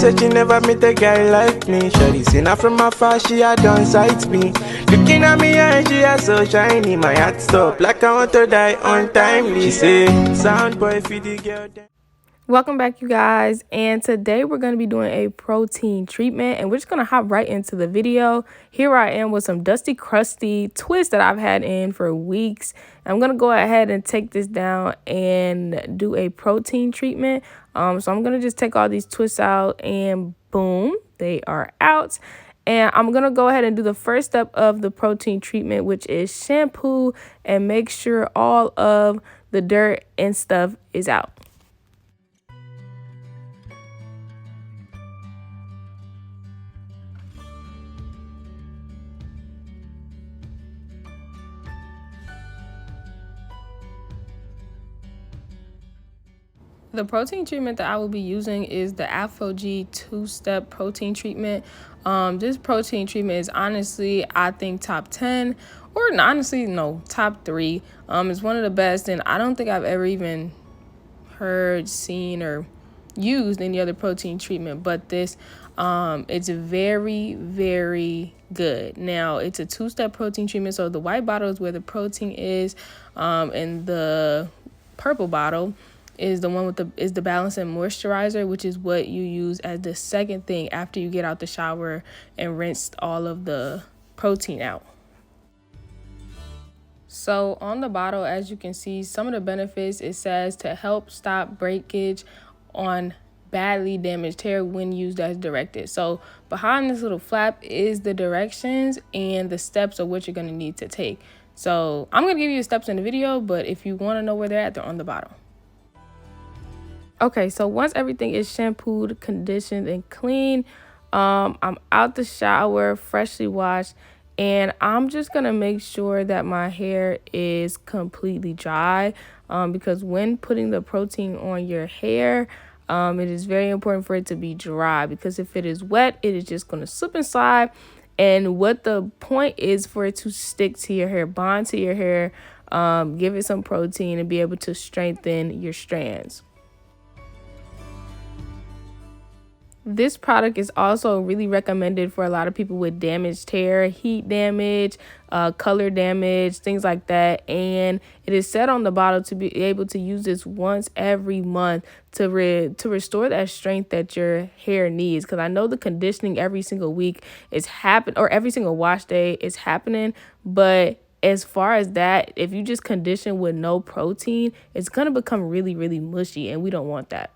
said she never met a guy like me. Shawty seen her from afar, she had done sight me. Looking at me and she is so shiny. My heart stop like I want to die untimely. She say, sound boy feed the girl. Welcome back, you guys, and today we're going to be doing a protein treatment, and we're just going to hop right into the video. Here I am with some dusty crusty twists that I've had in for weeks. I'm going to go ahead and take this down and do a protein treatment. So I'm going to just take all these twists out, and boom, they are out. And I'm going to go ahead and do the first step of the protein treatment, which is shampoo, and make sure all of the dirt and stuff is out. The protein treatment that I will be using is the ApHogee 2-step protein treatment. This protein treatment is honestly, I think, top 10, or honestly, no, top 3. It's one of the best, and I don't think I've ever even heard, seen, or used any other protein treatment but this. It's very, very good. Now, it's a 2-step protein treatment, so the white bottle is where the protein is, and the purple bottle is the one with the balance and moisturizer, which is what you use as the second thing after you get out the shower and rinsed all of the protein out. So on the bottle, as you can see, some of the benefits, it says to help stop breakage on badly damaged hair when used as directed. So behind this little flap is the directions and the steps of what you're going to need to take. So I'm going to give you the steps in the video, but if you want to know where they're at, they're on the bottle. Okay, so once everything is shampooed, conditioned, and clean, I'm out the shower, freshly washed, and I'm just going to make sure that my hair is completely dry, because when putting the protein on your hair, it is very important for it to be dry, because if it is wet, it is just going to slip and slide. And what the point is for it to stick to your hair, bond to your hair, give it some protein, and be able to strengthen your strands. This product is also really recommended for a lot of people with damaged hair, heat damage, color damage, things like that. And it is said on the bottle to be able to use this once every month to restore that strength that your hair needs. Because I know the conditioning every single week is happening, or every single wash day is happening. But as far as that, if you just condition with no protein, it's going to become really, really mushy, and we don't want that.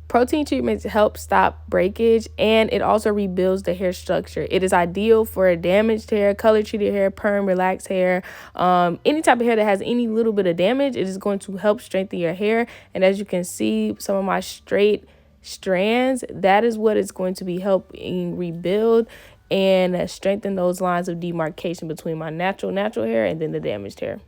Protein treatments help stop breakage, and it also rebuilds the hair structure. It is ideal for damaged hair, color-treated hair, perm, relaxed hair, any type of hair that has any little bit of damage. It is going to help strengthen your hair. And as you can see, some of my straight strands, that is what it's going to be helping rebuild and strengthen those lines of demarcation between my natural hair and then the damaged hair.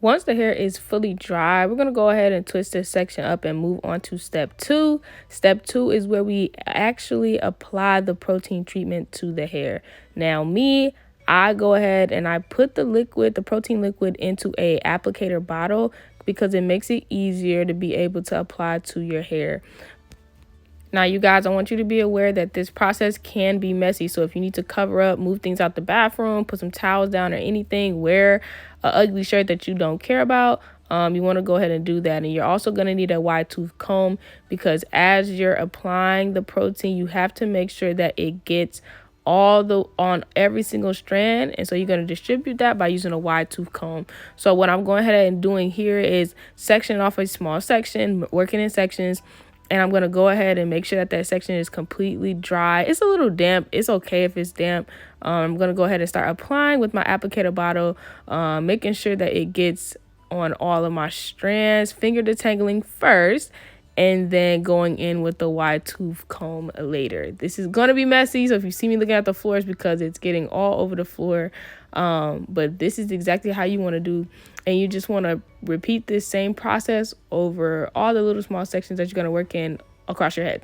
Once the hair is fully dry, we're going to go ahead and twist this section up and move on to step 2. Step 2 is where we actually apply the protein treatment to the hair. Now, I go ahead and I put the protein liquid into a applicator bottle because it makes it easier to be able to apply to your hair. Now, you guys, I want you to be aware that this process can be messy. So if you need to cover up, move things out the bathroom, put some towels down or anything, wear an ugly shirt that you don't care about, you want to go ahead and do that. And you're also going to need a wide tooth comb, because as you're applying the protein, you have to make sure that it gets on every single strand. And so you're going to distribute that by using a wide tooth comb. So what I'm going ahead and doing here is sectioning off a small section, working in sections. And I'm going to go ahead and make sure that section is completely dry. It's a little damp. It's okay if it's damp. I'm going to go ahead and start applying with my applicator bottle, making sure that it gets on all of my strands, finger detangling first, and then going in with the wide tooth comb later. This is going to be messy, so if you see me looking at the floor, it's because it's getting all over the floor. But this is exactly how you want to do, and you just want to repeat this same process over all the little small sections that you're going to work in across your head.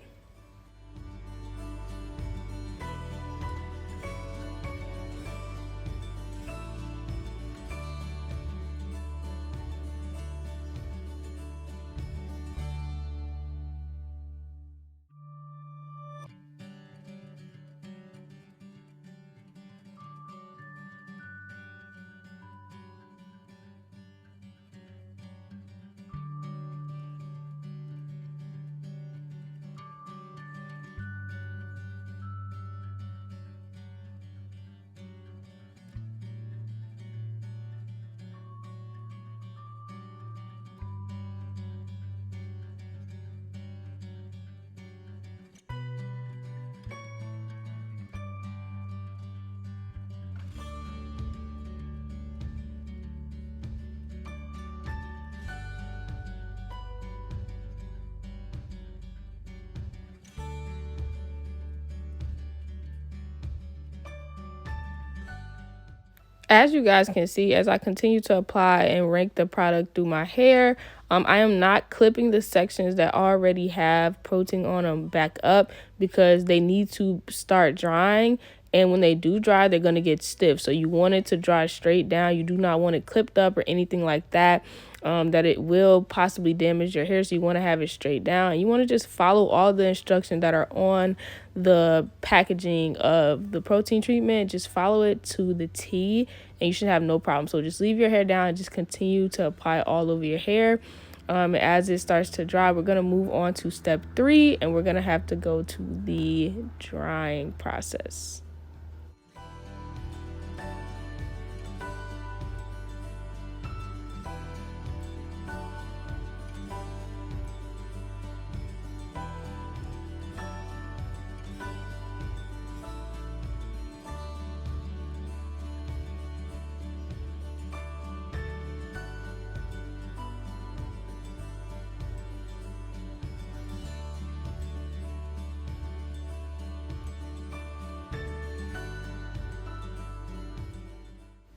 As you guys can see, as I continue to apply and rank the product through my hair, I am not clipping the sections that already have protein on them back up because they need to start drying. And when they do dry, they're going to get stiff. So you want it to dry straight down. You do not want it clipped up or anything like that. That it will possibly damage your hair. So you want to have it straight down. You want to just follow all the instructions that are on the packaging of the protein treatment. Just follow it to the T and you should have no problem. So just leave your hair down and just continue to apply all over your hair. As it starts to dry, we're going to move on to step 3 and we're going to have to go to the drying process.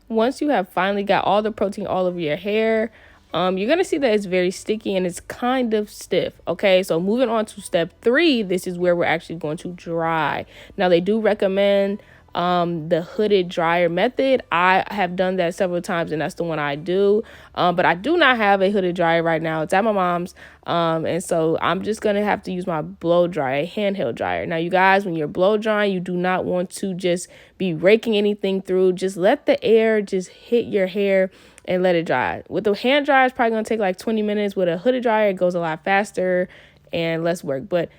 Once you have finally got all the protein all over your hair, you're going to see that it's very sticky and it's kind of stiff. Okay, so moving on to step 3, this is where we're actually going to dry. Now, they do recommend the hooded dryer method. I have done that several times and that's the one I do. But I do not have a hooded dryer right now. It's at my mom's. And so I'm just going to have to use my blow dryer, handheld dryer. Now, you guys, when you're blow drying, you do not want to just be raking anything through. Just let the air just hit your hair and let it dry. With the hand dryer, it's probably going to take like 20 minutes. With a hooded dryer, it goes a lot faster and less work. But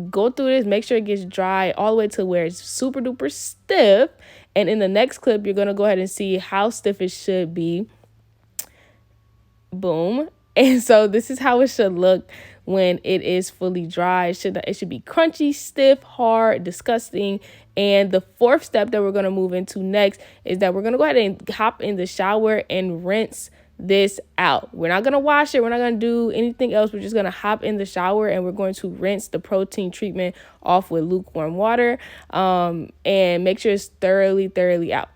go through this, make sure it gets dry all the way to where it's super duper stiff. And in the next clip, you're going to go ahead and see how stiff it should be. Boom. And so this is how it should look when it is fully dry. It should be crunchy, stiff, hard, disgusting. And the 4th step that we're going to move into next is that we're going to go ahead and hop in the shower and rinse this out. We're not going to wash it. We're not going to do anything else. We're just going to hop in the shower and we're going to rinse the protein treatment off with lukewarm water and make sure it's thoroughly out.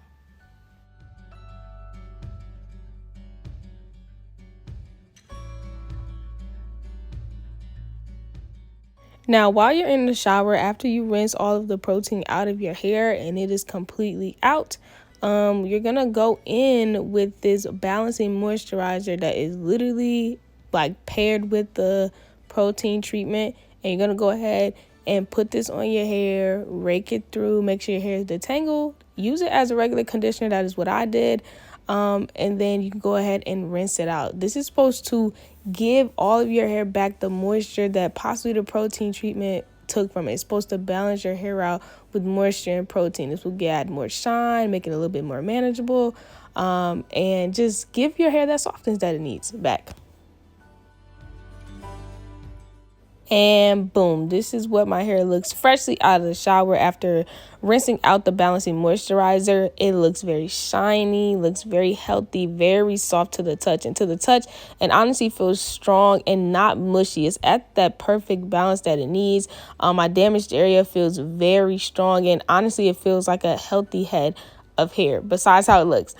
Now, while you're in the shower, after you rinse all of the protein out of your hair and it is completely out, you're going to go in with this balancing moisturizer that is literally like paired with the protein treatment. And you're going to go ahead and put this on your hair, rake it through, make sure your hair is detangled. Use it as a regular conditioner. That is what I did. And then you can go ahead and rinse it out. This is supposed to give all of your hair back the moisture that possibly the protein treatment took from it. It's supposed to balance your hair out with moisture and protein. This will add more shine, make it a little bit more manageable, and just give your hair that softness that it needs back. And boom, this is what my hair looks freshly out of the shower after rinsing out the balancing moisturizer. It looks very shiny, looks very healthy, very soft to the touch. And honestly feels strong and not mushy. It's at that perfect balance that it needs. My damaged area feels very strong, and honestly it feels like a healthy head of hair besides how it looks.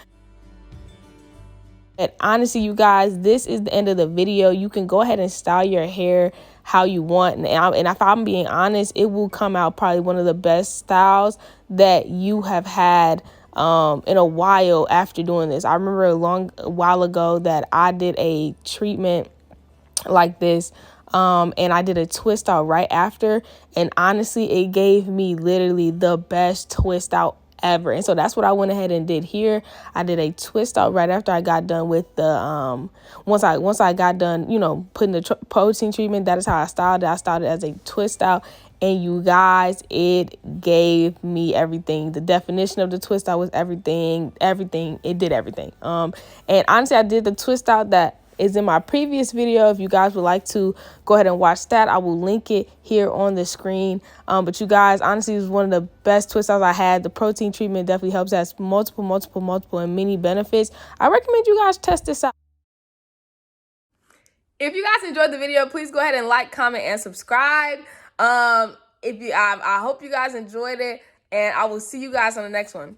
And honestly, you guys, this is the end of the video. You can go ahead and style your hair how you want. And if I'm being honest, it will come out probably one of the best styles that you have had in a while after doing this. I remember a while ago that I did a treatment like this. And I did a twist out right after. And honestly, it gave me literally the best twist out ever. And so that's what I went ahead and did here. I did a twist out right after I got done with the once I got done, you know, putting the protein treatment. That is how I styled it. I styled it as a twist out, and you guys, it gave me everything. The definition of the twist out was everything. It did everything. And honestly, I did the twist out that is in my previous video. If you guys would like to go ahead and watch that, I will link it here on the screen. But you guys, honestly, it was one of the best twist outs I had. The protein treatment definitely helps. Has multiple and many benefits. I recommend you guys test this out. If you guys enjoyed the video, please go ahead and like, comment, and subscribe. I hope you guys enjoyed it, and I will see you guys on the next one.